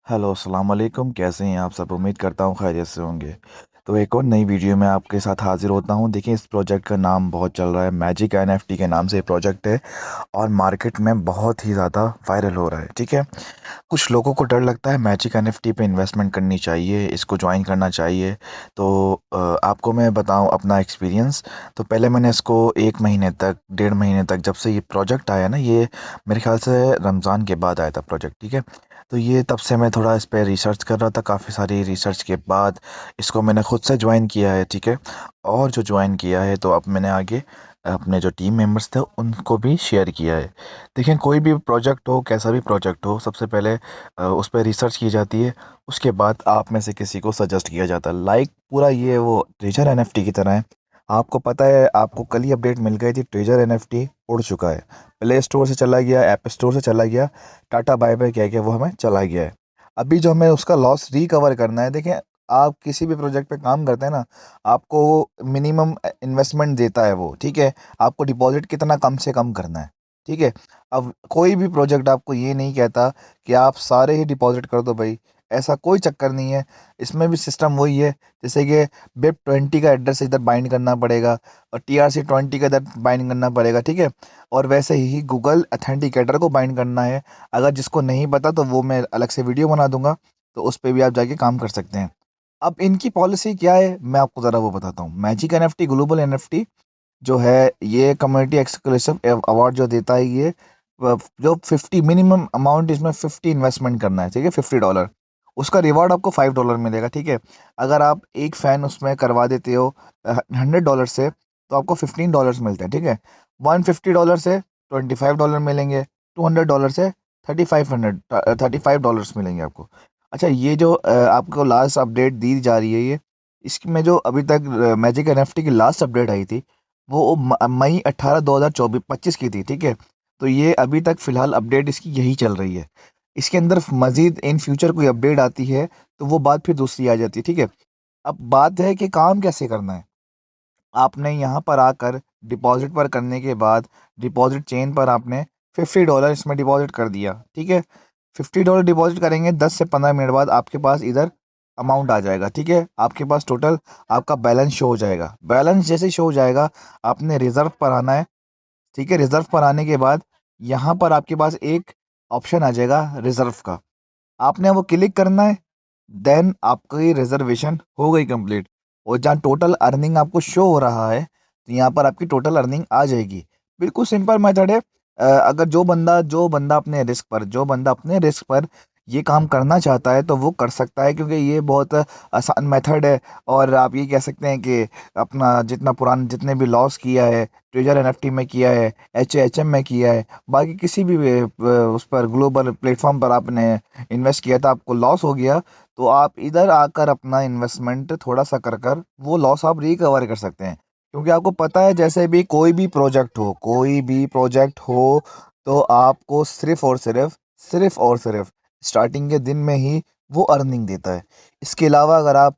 Hello अस्सलाम वालेकुम, कैसे हैं आप सब? उम्मीद करता हूँ खैरियत से होंगे। तो एक और नई वीडियो में आपके साथ हाजिर होता हूँ। देखिए, इस प्रोजेक्ट का नाम बहुत चल रहा है, मैजिक एनएफटी के नाम से ये प्रोजेक्ट है और मार्केट में बहुत ही ज़्यादा वायरल हो रहा है। ठीक है, कुछ लोगों को डर लगता है मैजिक एनएफटी पे इन्वेस्टमेंट करनी चाहिए, इसको ज्वाइन करना चाहिए। तो आपको मैं बताऊं अपना एक्सपीरियंस। तो पहले मैंने इसको 1 महीने तक, 1.5 महीने तक, जब से ये प्रोजेक्ट आया ना, ये मेरे ख्याल से रमज़ान के बाद आया था प्रोजेक्ट। ठीक है, तो ये तब से मैं थोड़ा इस पर रिसर्च कर रहा था। काफ़ी सारी रिसर्च के बाद इसको मैंने ख़ुद से ज्वाइन किया है। ठीक है, और जो ज्वाइन किया है तो अब मैंने आगे अपने जो टीम मेंबर्स थे उनको भी शेयर किया है। देखें, कोई भी प्रोजेक्ट हो, कैसा भी प्रोजेक्ट हो, सबसे पहले उस पर रिसर्च की जाती है। उसके बाद आप में से किसी को सजेस्ट किया जाता है। लाइक पूरा ये वो ट्रेजर एनएफटी की तरह है। आपको पता है, आपको कल ही अपडेट मिल गई थी, ट्रेजर एनएफटी उड़ चुका है। प्ले स्टोर से चला गया, ऐप स्टोर से चला गया, टाटा बाय बाय कह के वो हमें चला गया है। अभी जो हमें उसका लॉस रिकवर करना है, देखें, आप किसी भी प्रोजेक्ट पे काम करते हैं ना, आपको मिनिमम इन्वेस्टमेंट देता है वो। ठीक है, आपको डिपॉजिट कितना कम से कम करना है। ठीक है, अब कोई भी प्रोजेक्ट आपको ये नहीं कहता कि आप सारे ही डिपॉजिट कर दो भाई, ऐसा कोई चक्कर नहीं है। इसमें भी सिस्टम वही है, जैसे कि BIP20 का एड्रेस इधर बाइंड करना पड़ेगा और TRC20 का इधर बाइंड करना पड़ेगा। ठीक है, और वैसे ही गूगल अथेंटिकेटर को बाइंड करना है। अगर जिसको नहीं पता तो वो मैं अलग से वीडियो बना दूंगा, तो उस पर भी आप जाके काम कर सकते हैं। अब इनकी पॉलिसी क्या है, मैं आपको ज़रा वो बताता हूँ। मैजिक एनएफटी ग्लोबल एनएफटी जो है, ये कम्युनिटी एक्सक्लूसिव अवार्ड जो देता है, ये जो 50 मिनिमम अमाउंट, इसमें 50 इन्वेस्टमेंट करना है। ठीक है, $50, उसका रिवॉर्ड आपको $5 मिलेगा। ठीक है, अगर आप एक फ़ैन उसमें करवा देते हो $100 से, तो आपको $15 मिलते हैं। ठीक है, $150 से $25 मिलेंगे, $200 से $35 मिलेंगे आपको। अच्छा, ये जो आपको लास्ट अपडेट दी जा रही है, ये इसमें जो अभी तक मैजिक एनएफटी की लास्ट अपडेट आई थी, वो मई 18 2024-25 की थी। ठीक है, तो ये अभी तक फ़िलहाल अपडेट इसकी यही चल रही है। इसके अंदर मज़ीद इन फ्यूचर कोई अपडेट आती है तो वो बात फिर दूसरी आ जाती है। ठीक है, अब बात है कि काम कैसे करना है। आपने यहाँ पर आकर डिपॉज़िट पर करने के बाद, डिपॉज़िट चेन पर आपने $50 इसमें डिपॉज़िट कर दिया। ठीक है, $50 डिपॉज़िट करेंगे, 10 से 15 मिनट बाद आपके पास इधर अमाउंट आ जाएगा। ठीक है, आपके पास टोटल आपका बैलेंस शो हो जाएगा। बैलेंस जैसे ही शो हो जाएगा, आपने रिज़र्व पर आना है। ठीक है, रिज़र्व पर आने के बाद यहाँ पर आपके पास एक ऑप्शन आ जाएगा रिज़र्व का, आपने वो क्लिक करना है। देन आपकी रिजर्वेशन हो गई कंप्लीट, और जहाँ टोटल अर्निंग आपको शो हो रहा है, तो यहाँ पर आपकी टोटल अर्निंग आ जाएगी। बिल्कुल सिंपल मेथड है। अगर जो बंदा अपने रिस्क पर, जो बंदा अपने रिस्क पर ये काम करना चाहता है तो वो कर सकता है, क्योंकि ये बहुत आसान मेथड है। और आप ये कह सकते हैं कि अपना जितने भी लॉस किया है, ट्रेजर एनएफटी में किया है, HHM में किया है, बाकी किसी भी उस पर ग्लोबल प्लेटफॉर्म पर आपने इन्वेस्ट किया था, आपको लॉस हो गया, तो आप इधर आकर अपना इन्वेस्टमेंट थोड़ा सा कर कर वो लॉस आप रिकवर कर सकते हैं। क्योंकि आपको पता है, जैसे भी कोई भी प्रोजेक्ट हो, तो आपको सिर्फ और सिर्फ स्टार्टिंग के दिन में ही वो अर्निंग देता है। इसके अलावा अगर आप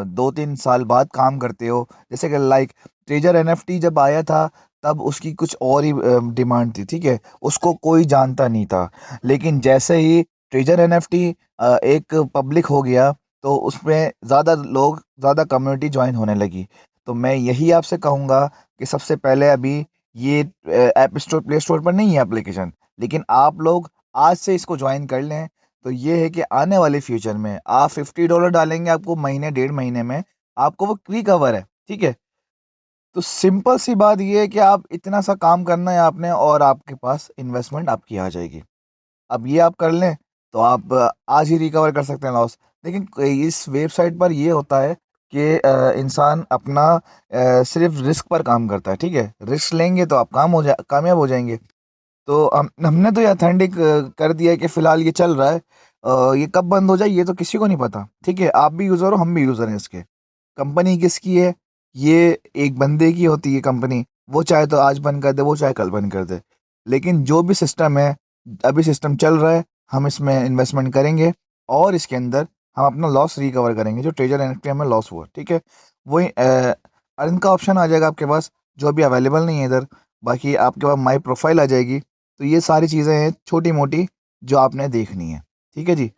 2-3 साल बाद काम करते हो, जैसे कि लाइक ट्रेजर एनएफटी जब आया था, तब उसकी कुछ और ही डिमांड थी। ठीक है, उसको कोई जानता नहीं था। लेकिन जैसे ही ट्रेजर एनएफटी एक पब्लिक हो गया, तो उसमें ज़्यादा कम्युनिटी ज्वाइन होने लगी। तो मैं यही आपसे कहूँगा कि सबसे पहले अभी ये ऐप स्टोर, प्ले स्टोर पर नहीं है एप्लीकेशन, लेकिन आप लोग आज से इसको ज्वाइन कर लें। तो ये है कि आने वाले फ्यूचर में आप $50 डालेंगे, आपको महीने 1.5 महीने में आपको वो रिकवर है। ठीक है, तो सिंपल सी बात ये है कि आप इतना सा काम करना है आपने, और आपके पास इन्वेस्टमेंट आपकी आ जाएगी। अब ये आप कर लें, तो आप आज ही रिकवर कर सकते हैं लॉस। लेकिन इस वेबसाइट पर ये होता है कि इंसान अपना सिर्फ रिस्क पर काम करता है। ठीक है, रिस्क लेंगे तो आप कामयाब हो जाएंगे। तो हमने तो ये अथेंटिक कर दिया है कि फ़िलहाल ये चल रहा है। ये कब बंद हो जाए ये तो किसी को नहीं पता। ठीक है, आप भी यूज़र हो, हम भी यूज़र हैं इसके। कंपनी किसकी है? ये एक बंदे की होती है कंपनी। वो चाहे तो आज बंद कर दे, वो चाहे कल बंद कर दे। लेकिन जो भी सिस्टम है, अभी सिस्टम चल रहा है, हम इसमें इन्वेस्टमेंट करेंगे और इसके अंदर हम अपना लॉस रिकवर करेंगे, जो ट्रेजर एनएफटी में लॉस हुआ। ठीक है, वही अर्न का ऑप्शन आ जाएगा आपके पास, जो अभी अवेलेबल नहीं है इधर। बाकी आपके पास माई प्रोफाइल आ जाएगी। तो ये सारी चीज़ें हैं छोटी मोटी, जो आपने देखनी है। ठीक है जी।